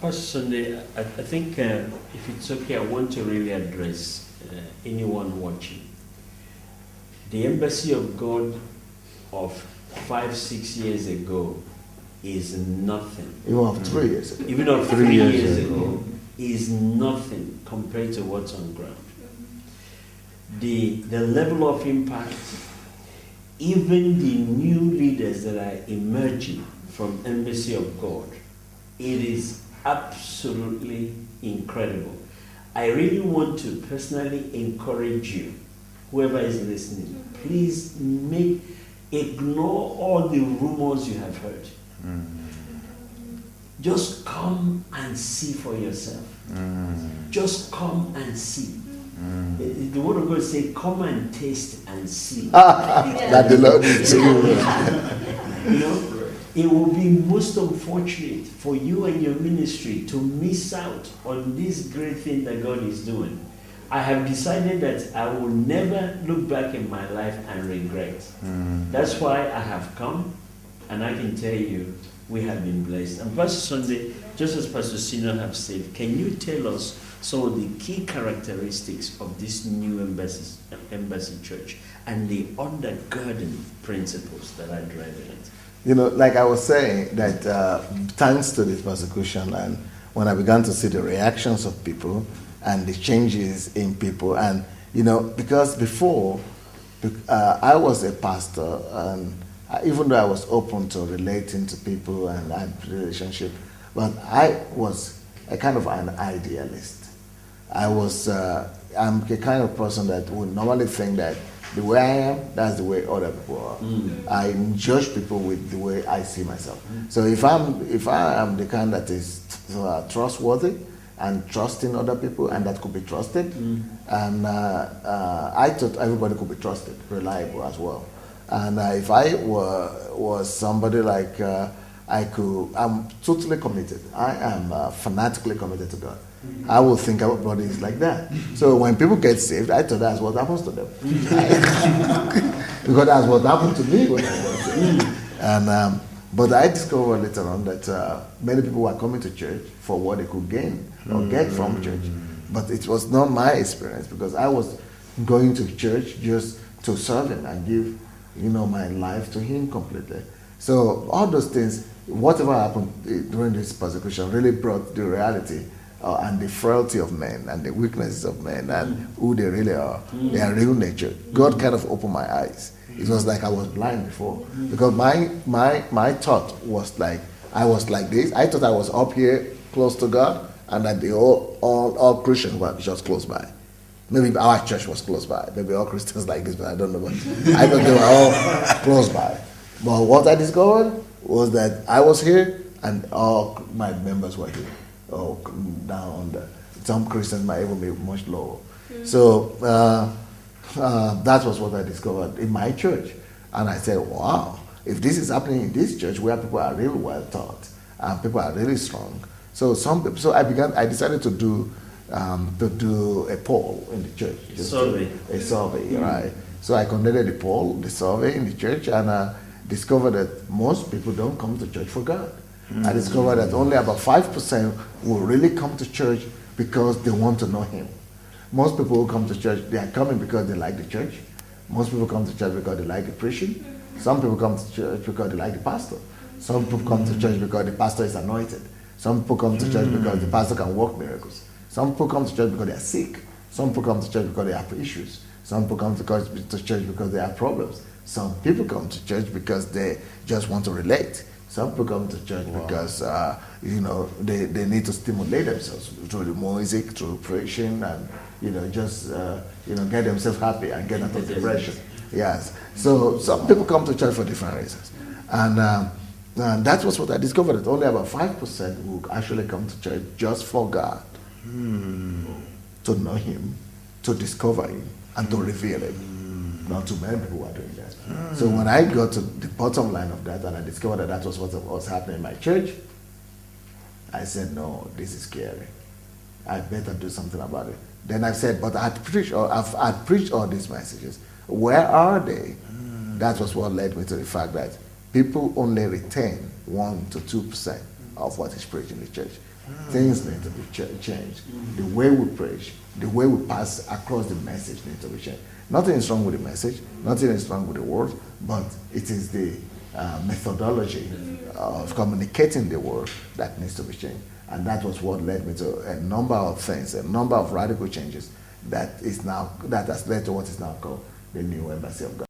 Pastor Sunday, I think if it's okay, I want to really address anyone watching. The embassy of God of 5-6 years ago is nothing. Even of 3 years ago. Even of 3 years ago is nothing compared to what's on ground. The level of impact, even the new leaders that are emerging from Embassy of God, it is absolutely incredible. I really want to personally encourage you, whoever is listening, please ignore all the rumors you have heard. Just come and see for yourself. Just come and see. The word of God says, come and taste and see. That the Lord is good. You know, it will be most unfortunate for you and your ministry to miss out on this great thing that God is doing. I have decided that I will never look back in my life and regret. That's why I have come, and I can tell you, we have been blessed. And Pastor Sunday, just as Pastor Sino have said, can you tell us some of the key characteristics of this new embassy church and the undergirding principles that are driving it? You know, like I was saying, that thanks to this persecution, and when I began to see the reactions of people and the changes in people, and, you know, because before, I was a pastor, and even though I was open to relating to people and I had relationship, but I was a kind of an idealist. I'm the kind of person that would normally think that the way I am, that's the way other people are. I judge people with the way I see myself. So if I am the kind that is trustworthy and trusting other people, and that could be trusted, and I thought everybody could be trusted, reliable as well. And if I was somebody like I'm totally committed. I am fanatically committed to God. I would think everybody is like that. So when people get saved, I thought that's what happens to them. Because that's what happened to me when I was saved. And but I discovered later on that many people were coming to church for what they could gain or get from church. But it was not my experience, because I was going to church just to serve Him and give, you know, my life to Him completely. So all those things, whatever happened during this persecution, really brought the reality and the frailty of men and the weaknesses of men and who they really are, their real nature. God kind of opened my eyes. It was like I was blind before, because my thought was like, I was like this. I thought I was up here close to God, and that all Christians were just close by. Maybe our church was close by. Maybe all Christians like this, but I don't know. But I thought they were all close by. But what I discovered was that I was here and all my members were here, or down under. Some Christians might even be much lower. So that was what I discovered in my church. And I said, wow, if this is happening in this church where people are really well taught and people are really strong. So I decided to do a poll in the church. A survey, right. So I conducted the survey in the church, and discovered that most people don't come to church for God. I discovered that only about 5% will really come to church because they want to know Him. Most people who come to church, they are coming because they like the church. Most people come to church because they like the preaching. Some people come to church because they like the pastor. Some people come to church because the pastor is anointed. Some people come to church because the pastor can work miracles. Some people come to church because they are sick. Some people come to church because they have issues. Some people come to church because they have problems. Some people come to church because they just want to relate. Some people come to church because they need to stimulate themselves through the music, through preaching, and get themselves happy and get out of depression. Yes. So some people come to church for different reasons, and that was what I discovered. That only about 5% will actually come to church just for God, to know Him, to discover Him, and to reveal Him. Not too many people are doing that. So when I got to the bottom line of that, and I discovered that was what was happening in my church, I said, no, this is scary. I better do something about it. Then I said, but I'd preached all these messages. Where are they? That was what led me to the fact that people only retain 1 to 2% of what is preached in the church. Things need to be changed. The way we preach, the way we pass across the message needs to be changed. Nothing is wrong with the message, nothing is wrong with the word, but it is the methodology of communicating the word that needs to be changed. And that was what led me to a number of things, a number of radical changes that has led to what is now called the New Embassy of God.